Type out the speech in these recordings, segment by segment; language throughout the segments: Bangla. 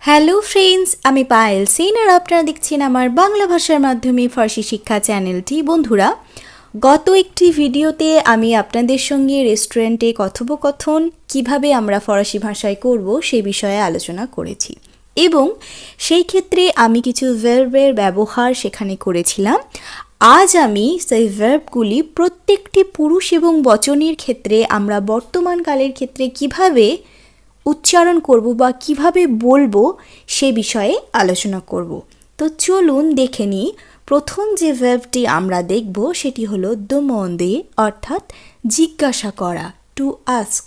হ্যালো ফ্রেন্ডস, আমি পায়েল সেন আর আপনারা দেখছেন আমার বাংলা ভাষার মাধ্যমে ফার্সি শিক্ষা চ্যানেলটি। বন্ধুরা, গত একটি ভিডিওতে আমি আপনাদের সঙ্গে রেস্টুরেন্টে কথোপকথন কিভাবে আমরা ফরাসি ভাষায় করব সে বিষয়ে আলোচনা করেছি এবং সেই ক্ষেত্রে আমি কিছু ভার্বের ব্যবহার সেখানে করেছিলাম। আজ আমি সেই ভার্বগুলি প্রত্যেকটি পুরুষ এবং বচনের ক্ষেত্রে আমরা বর্তমান কালের ক্ষেত্রে কিভাবে উচ্চারণ করব বা কিভাবে বলবো সে বিষয়ে আলোচনা করব। তো চলুন দেখে নিই। প্রথম যে ভার্বটি আমরা দেখব সেটি হলো দোমন্দে, অর্থাৎ জিজ্ঞাসা করা, টু আস্ক।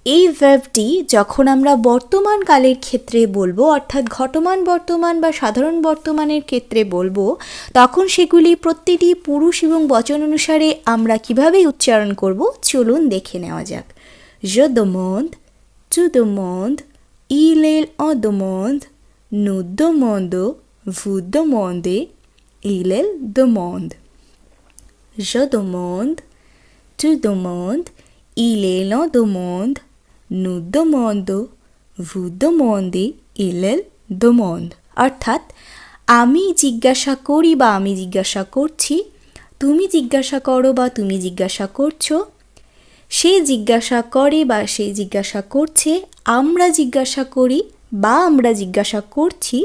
এই ভার্বটি যখন আমরা বর্তমান কালের ক্ষেত্রে বলবো, অর্থাৎ ঘটমান বর্তমান বা সাধারণ বর্তমানের ক্ষেত্রে বলবো, তখন সেগুলি প্রতিটি পুরুষ এবং বচন অনুসারে আমরা কিভাবে উচ্চারণ করব চলুন দেখে নেওয়া যাক। Je demande, tu demandes, il en demande, nous demandons, vous demandez, il demande. Je demande, tu demandes, il en demande, nous demandons, vous demandez, il demande. অর্থাৎ আমি জিজ্ঞাসা করি বা আমি জিজ্ঞাসা করছি, তুমি জিজ্ঞাসা করো বা তুমি জিজ্ঞাসা করছো, সে জিজ্ঞাসা করে বা সে জিজ্ঞাসা করছে, আমরা জিজ্ঞাসা করি বা আমরা জিজ্ঞাসা করছি,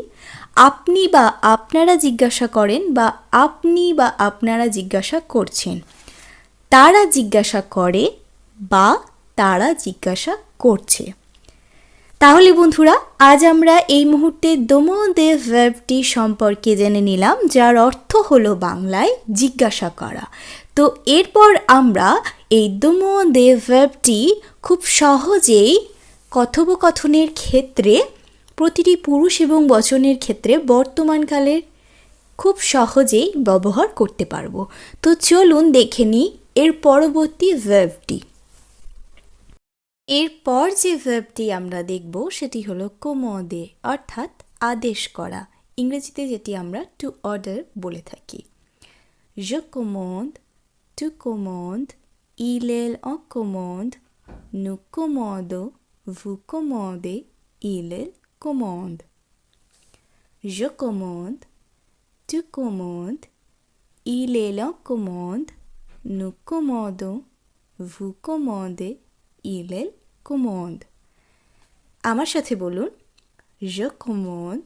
আপনি বা আপনারা জিজ্ঞাসা করেন বা আপনি বা আপনারা জিজ্ঞাসা করছেন, তারা জিজ্ঞাসা করে বা তারা জিজ্ঞাসা করছে। তাহলে বন্ধুরা, আজ আমরা এই মুহূর্তে দোমন্দে ভার্বটি সম্পর্কে জেনে নিলাম, যার অর্থ হলো বাংলায় জিজ্ঞাসা করা। তো এরপর আমরা এই দোমন্দে ভার্বটি খুব সহজেই কথোপকথনের ক্ষেত্রে প্রতিটি পুরুষ এবং বচনের ক্ষেত্রে বর্তমানকালের খুব সহজেই ব্যবহার করতে পারবো। তো চলুন দেখে নিই এর পরবর্তী ভার্বটি। এরপর যে ভার্বটি আমরা দেখব সেটি হলো কোমোদে, অর্থাৎ আদেশ করা, ইংরেজিতে যেটি আমরা টু অর্ডার বলে থাকি। Je commande, tu commandes, il en commande, nous commandons, vous commandez, il commande. Je commande, tu commandes, il en commande, nous commandons, vous commandez, il commande. আমার সাথে বলুন, je commande,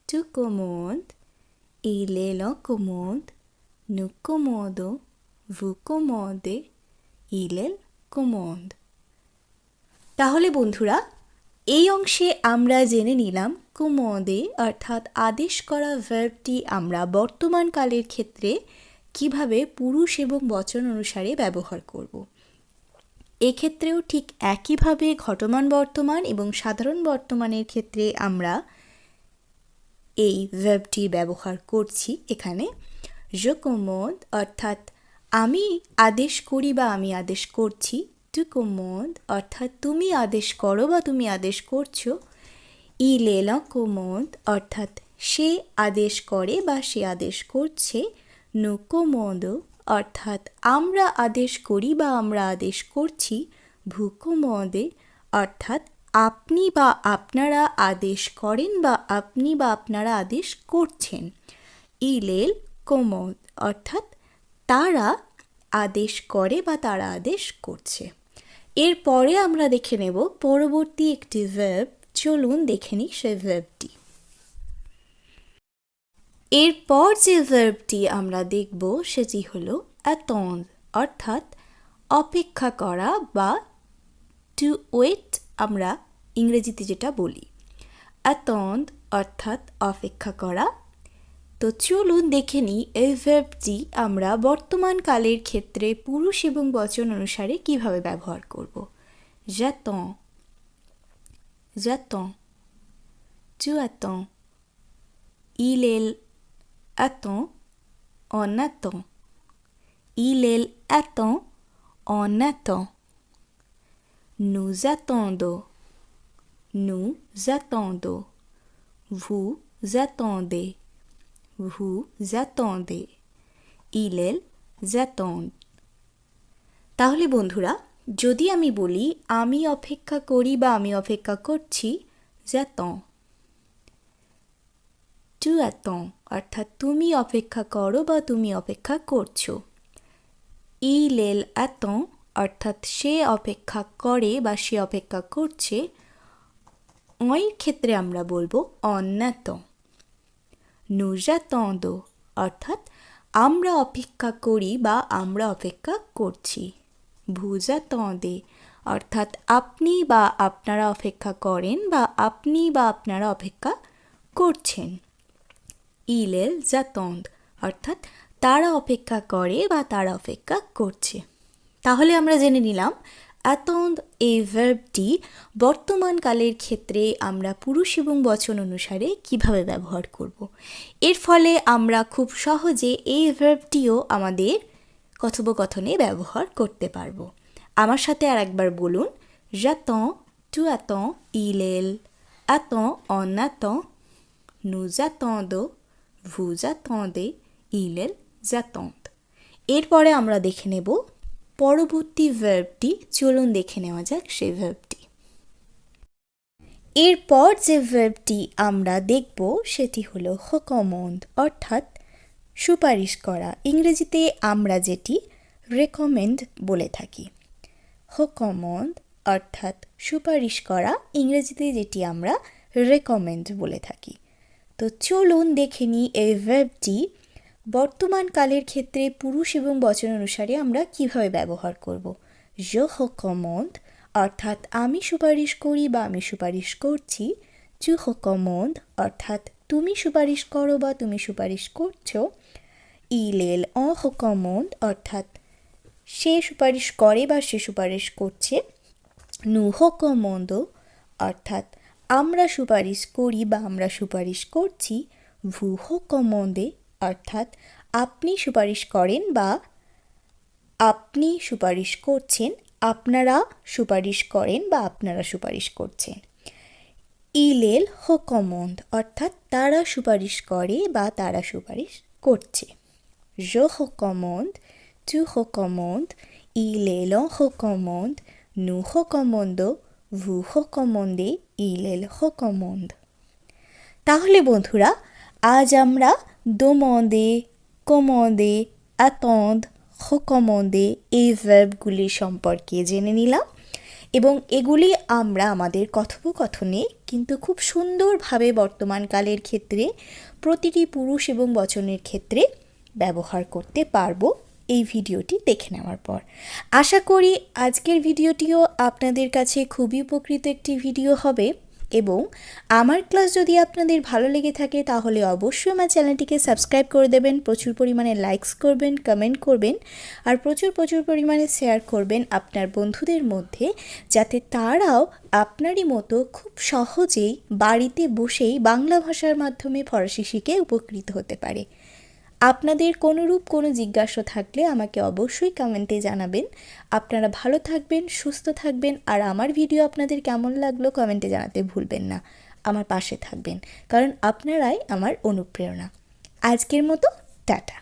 tu commandes, il en commande, nous commandons, vous commandez, il commande. তাহলে বন্ধুরা, এই অংশে আমরা জেনে নিলাম কোমোদে অর্থাৎ আদেশ করা ভার্বটি আমরা বর্তমান কালের ক্ষেত্রে কিভাবে পুরুষ এবং বচন অনুসারে ব্যবহার করব। এক্ষেত্রেও ঠিক একইভাবে ঘটমান বর্তমান এবং সাধারণ বর্তমানের ক্ষেত্রে আমরা এই ভার্বটি ব্যবহার করছি। এখানে je commande অর্থাৎ আমি আদেশ করি বা আমি আদেশ করছি, tu commandes অর্থাৎ তুমি আদেশ করো বা তুমি আদেশ করছো, il en commande অর্থাৎ সে আদেশ করে বা সে আদেশ করছে, nous commandons অর্থাৎ আমরা আদেশ করি বা আমরা আদেশ করছি, vous commandez অর্থাৎ আপনি বা আপনারা আদেশ করেন বা আপনি বা আপনারা আদেশ করছেন, il commande অর্থাৎ তারা আদেশ করে বা তারা আদেশ করছে। এরপরে আমরা দেখে নেব পরবর্তী একটি ভার্ব। চলুন দেখে নিই সেই ভার্বটি। এরপর যে ভার্বটি আমরা দেখব সেটি হলো attendre অর্থাৎ অপেক্ষা করা বা টু ওয়েট আমরা ইংরেজিতে যেটা বলি। attendre অর্থাৎ অপেক্ষা করা। তো চলুন দেখে নিই এই ভার্বটি আমরা বর্তমান কালের ক্ষেত্রে পুরুষ এবং বচন অনুসারে কিভাবে ব্যবহার করব। j'attends, j'attends, tu attends, il attend, on attend, il attend, on attend, nous attendons, nous attendons, vous attendez, vous attendez, ils attendent. তাহলে বন্ধুরা, যদি আমি বলি আমি অপেক্ষা করি বা আমি অপেক্ষা করছি, j'attends tu attends অর্থাৎ তুমি অপেক্ষা করো বা তুমি অপেক্ষা করছো। il attend অর্থাৎ সে অপেক্ষা করে বা সে অপেক্ষা করছে। এর ক্ষেত্রে আমরা বলবো on attend। nous attendons অর্থাৎ আমরা অপেক্ষা করি বা আমরা অপেক্ষা করছি। vous attendez অর্থাৎ আপনি বা আপনারা অপেক্ষা করেন বা আপনি বা আপনারা অপেক্ষা করছেন। ils attendent অর্থাৎ তারা অপেক্ষা করে বা তারা অপেক্ষা করছে। তাহলে আমরা জেনে নিলাম attend এই ভার্বটি বর্তমান কালের ক্ষেত্রে আমরা পুরুষ এবং বচন অনুসারে কিভাবে ব্যবহার করব। এর ফলে আমরা খুব সহজে এই ভার্বটিও আমাদের কথোপকথনে ব্যবহার করতে পারবো। আমার সাথে আর একবার বলুন, j'attends, tu attends, il attend, on attend, nous attendons, vous attendez, ils attendent। এরপরে আমরা দেখে নেব পরবর্তী ভার্বটি। চলুন দেখে নেওয়া যাক সেই ভার্বটি। এরপর যে ভার্বটি আমরা দেখব সেটি হলো recommande অর্থাৎ সুপারিশ করা। ইংরেজিতে আমরা যেটি রেকমেন্ড বলে থাকি। recommande অর্থাৎ সুপারিশ করা, ইংরেজিতে যেটি আমরা রেকমেন্ড বলে থাকি। তো চলুন দেখে নিই এই ভার্বটি বর্তমান কালের ক্ষেত্রে পুরুষ এবং বচন অনুসারে আমরা কিভাবে ব্যবহার করব। je recommande অর্থাৎ আমি সুপারিশ করি বা আমি সুপারিশ করছি। tu recommandes অর্থাৎ তুমি সুপারিশ করো বা তুমি সুপারিশ করছো। il en recommande অর্থাৎ সে সুপারিশ করে বা সে সুপারিশ করছে। nous recommandons অর্থাৎ আমরা সুপারিশ করি বা আমরা সুপারিশ করছি। vous recommandez অর্থাৎ আপনি সুপারিশ করেন বা আপনি সুপারিশ করছেন। আপনারা সুপারিশ করেন বা আপনারা সুপারিশ করছেন। il recommande অর্থাৎ তারা সুপারিশ করে বা তারা সুপারিশ করছে। je recommande, tu recommandes, il en recommande, nous recommandons, vous recommandez, il recommande। তাহলে বন্ধুরা, আজ আমরা demander, commander, attendre, recommander এই ভার্বগুলির সম্পর্কে জেনে নিলাম এবং এগুলি আমরা আমাদের কথোপকথনে কিন্তু খুব সুন্দরভাবে বর্তমানকালের ক্ষেত্রে প্রতিটি পুরুষ এবং বচনের ক্ষেত্রে ব্যবহার করতে পারবো এই ভিডিওটি দেখে নেওয়ার পর। আশা করি আজকের ভিডিওটিও আপনাদের কাছে খুবই উপকৃত একটি ভিডিও হবে এবং আমার ক্লাস যদি আপনাদের ভালো লেগে থাকে তাহলে অবশ্যই আমার চ্যানেলটিকে সাবস্ক্রাইব করে দেবেন, প্রচুর পরিমাণে লাইকস করবেন, কমেন্ট করবেন আর প্রচুর পরিমাণে শেয়ার করবেন আপনার বন্ধুদের মধ্যে, যাতে তারাও আপনারই মতো খুব সহজেই বাড়িতে বসেই বাংলা ভাষার মাধ্যমে ফরাসি শিখে উপকৃত হতে পারে। আপনাদের কোনোরূপ কোনো জিজ্ঞাসা থাকলে আমাকে অবশ্যই কমেন্টে জানাবেন। আপনারা ভালো থাকবেন, সুস্থ থাকবেন আর আমার ভিডিও আপনাদের কেমন লাগলো কমেন্টে জানাতে ভুলবেন না। আমার পাশে থাকবেন, কারণ আপনারাই আমার অনুপ্রেরণা। আজকের মতো টাটা।